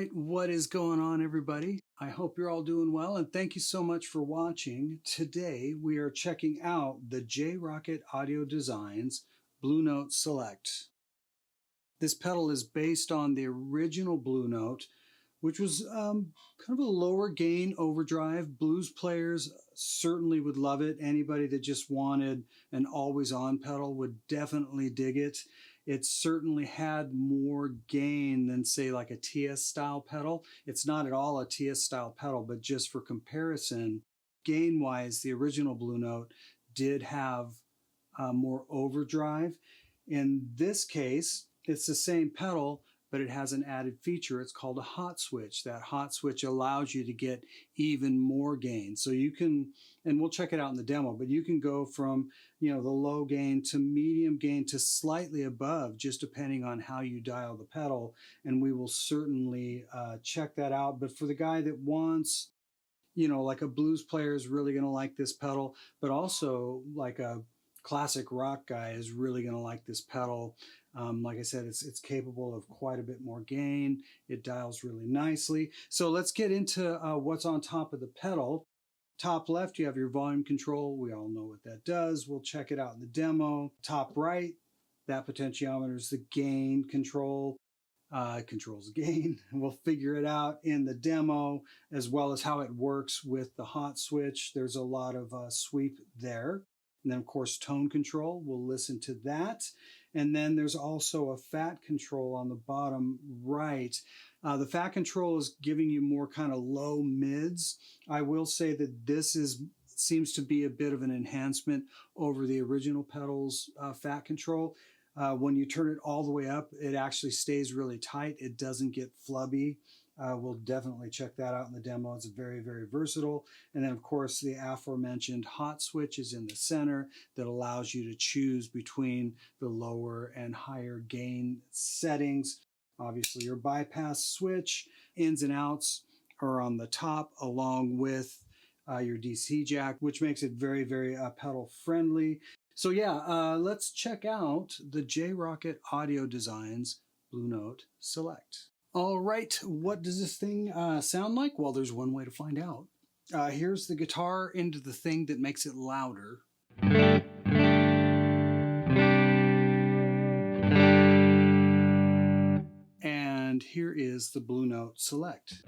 right, what is going on, everybody? I hope you're all doing well, and thank you so much for watching. Today, we are checking out the Rockett Audio Designs Blue Note Select. This pedal is based on the original Blue Note, which was kind of a lower gain overdrive. Blues players certainly would love it. Anybody that just wanted an always-on pedal would definitely dig it. It certainly had more gain than, say, like a TS style pedal. It's not at all a TS style pedal, but just for comparison, gain-wise, the original Blue Note did have more overdrive. In this case, it's the same pedal, but it has an added feature. It's called a hot switch. That hot switch allows you to get even more gain. So you can, and we'll check it out in the demo, but you can go from, the low gain to medium gain to slightly above, just depending on how you dial the pedal. And we will certainly check that out. But for the guy that wants, like a blues player is really going to like this pedal, but also like a classic rock guy is really going to like this pedal. Like I said, it's capable of quite a bit more gain. It dials really nicely. So let's get into what's on top of the pedal. Top left, you have your volume control. We all know what that does. We'll check it out in the demo. Top right, that potentiometer is the gain control. Controls gain. We'll figure it out in the demo, as well as how it works with the hot switch. There's a lot of sweep there. And then, of course, tone control. We'll listen to that. And then there's also a fat control on the bottom right. The fat control is giving you more kind of low mids. I will say that this seems to be a bit of an enhancement over the original pedal's fat control. When you turn it all the way up, it actually stays really tight. It doesn't get flubby. We'll definitely check that out in the demo. It's very, very versatile. And then, of course, the aforementioned hot switch is in the center that allows you to choose between the lower and higher gain settings. Obviously, your bypass switch, ins and outs are on the top, along with your DC jack, which makes it very, very pedal friendly. So yeah, let's check out the Rockett Audio Designs Blue Note Select. All right, what does this thing sound like? Well, there's one way to find out. Here's the guitar into the thing that makes it louder. And here is the Blue Note Select.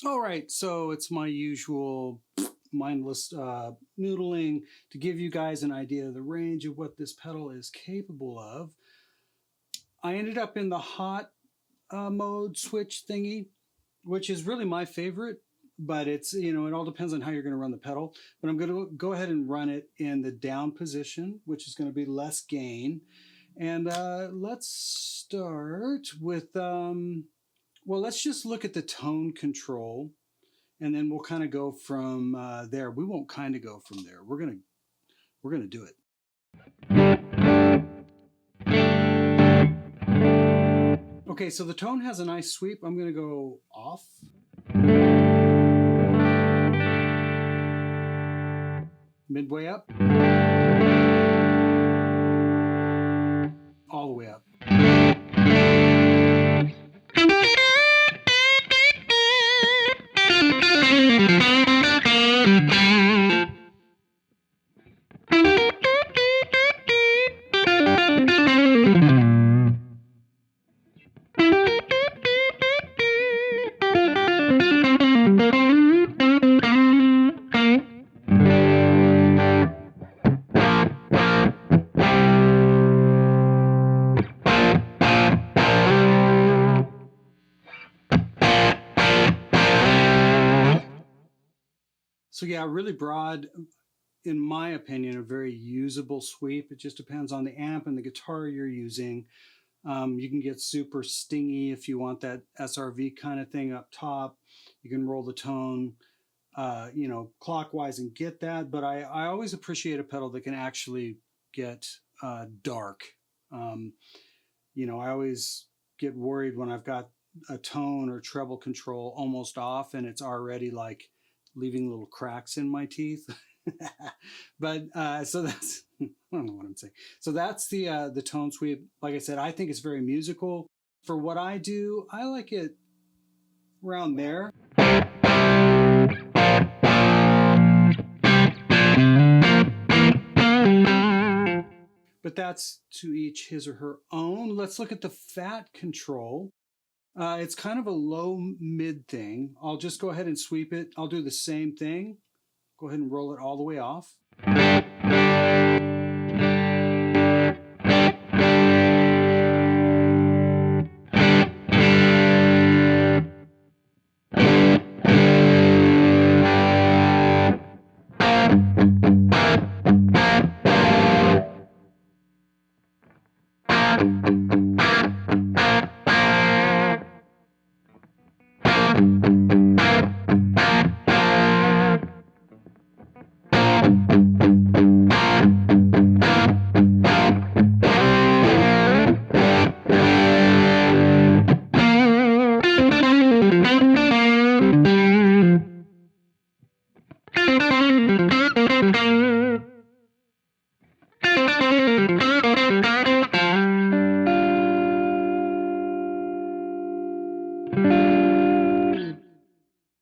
All right, so it's my usual mindless noodling to give you guys an idea of the range of what this pedal is capable of. I ended up in the hot mode switch thingy, which is really my favorite, but it's, it all depends on how you're going to run the pedal. But I'm going to go ahead and run it in the down position, which is going to be less gain. And let's start with, well, let's just look at the tone control, and then we'll kind of go from there. We won't kind of go from there. We're gonna do it. Okay, so the tone has a nice sweep. I'm gonna go off. Midway up. All the way up. So yeah, really broad, in my opinion, a very usable sweep. It just depends on the amp and the guitar you're using. You can get super stingy if you want that SRV kind of thing up top. You can roll the tone, clockwise and get that. But I always appreciate a pedal that can actually get dark. I always get worried when I've got a tone or treble control almost off and it's already like leaving little cracks in my teeth. But so that's I don't know what I'm saying. So that's the tone sweep. Like I said, I think it's very musical. For what I do, I like it around there. But that's to each his or her own. Let's look at the fat control. It's kind of a low mid thing. I'll just go ahead and sweep it. I'll do the same thing. Go ahead and roll it all the way off.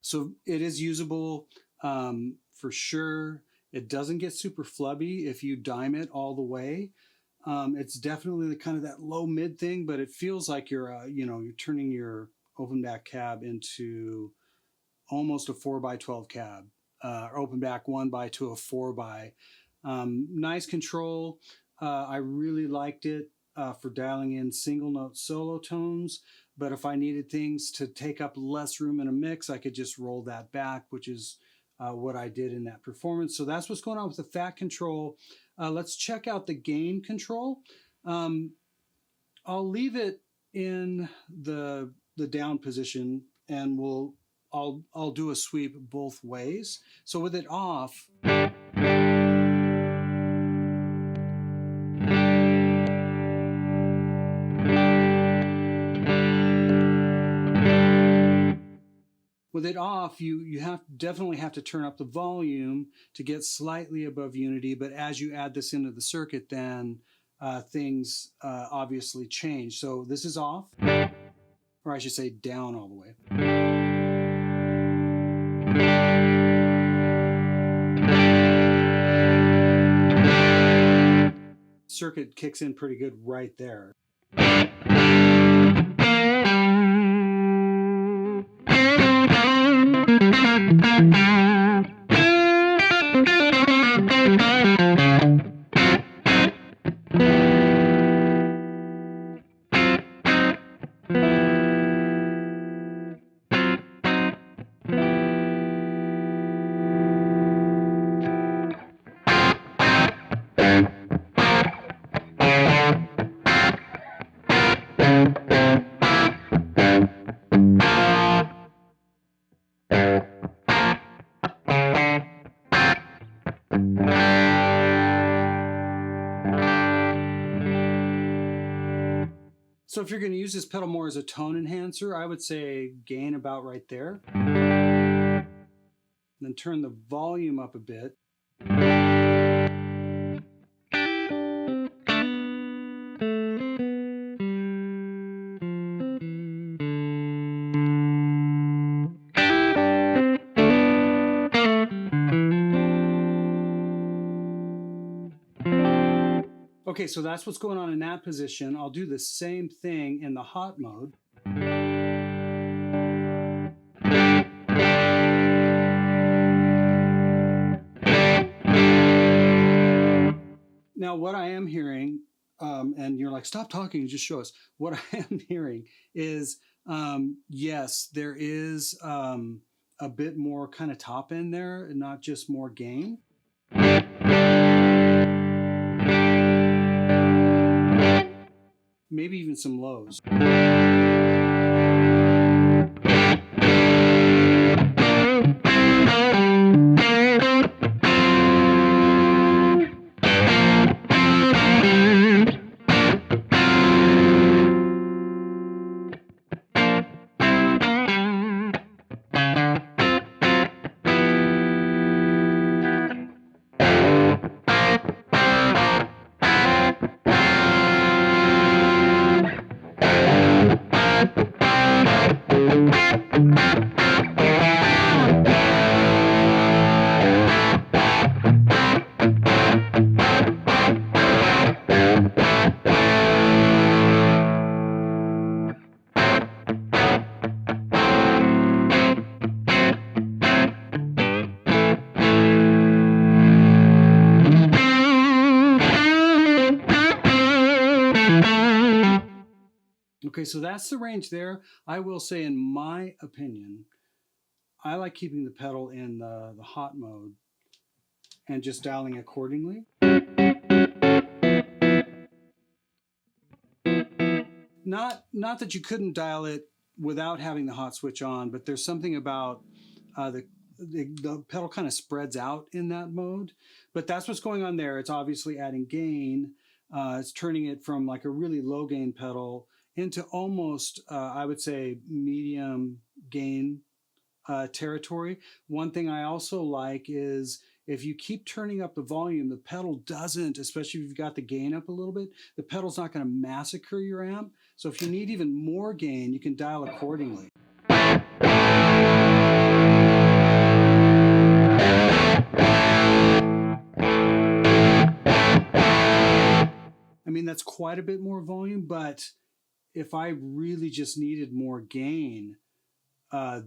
So it is usable for sure. It doesn't get super flubby if you dime it all the way. It's definitely the kind of that low mid thing, but it feels like you're turning your open back cab into almost a 4x12 cab, or open back 1x to a 4x. Nice control. I really liked it for dialing in single note solo tones. But if I needed things to take up less room in a mix, I could just roll that back, which is what I did in that performance. So that's what's going on with the fat control. Let's check out the gain control. I'll leave it in the down position, and I'll do a sweep both ways. So with it off, you definitely have to turn up the volume to get slightly above unity. But as you add this into the circuit, then things obviously change. So this is off, or I should say down all the way. Circuit kicks in pretty good right there. So if you're going to use this pedal more as a tone enhancer, I would say gain about right there. Then turn the volume up a bit. Okay, so that's what's going on in that position. I'll do the same thing in the hot mode. Now, what I am hearing, and you're like, stop talking and just show us. What I am hearing is, yes, there is a bit more kind of top end there, and not just more gain. Maybe even some lows. Okay, so that's the range there. I will say, in my opinion, I like keeping the pedal in the hot mode and just dialing accordingly. Not that you couldn't dial it without having the hot switch on, but there's something about the pedal kind of spreads out in that mode. But that's what's going on there. It's obviously adding gain. It's turning it from like a really low gain pedal into almost, I would say, medium gain territory. One thing I also like is if you keep turning up the volume, the pedal doesn't, especially if you've got the gain up a little bit, the pedal's not going to massacre your amp. So if you need even more gain, you can dial accordingly. I mean, that's quite a bit more volume, but if I really just needed more gain, I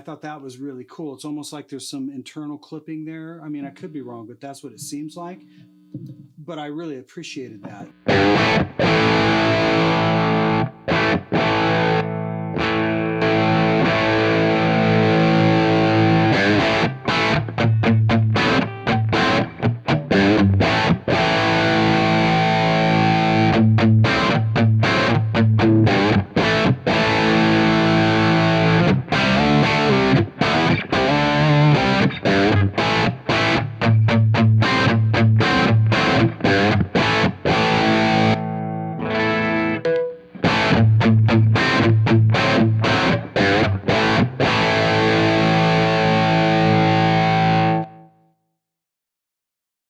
thought that was really cool. It's almost like there's some internal clipping there. I mean, I could be wrong, but that's what it seems like. But I really appreciated that.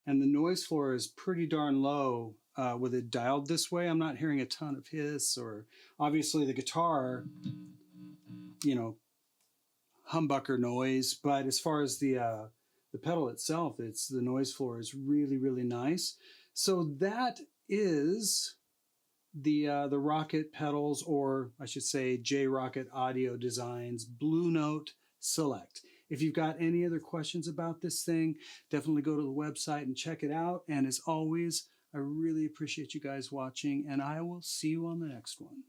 And the noise floor is pretty darn low with it dialed this way. I'm not hearing a ton of hiss, or obviously the guitar, you know, humbucker noise. But as far as the pedal itself, the noise floor is really, really nice. So that is the Rockett pedals, or I should say J Rockett Audio Designs Blue Note Select. If you've got any other questions about this thing, definitely go to the website and check it out. And as always, I really appreciate you guys watching, and I will see you on the next one.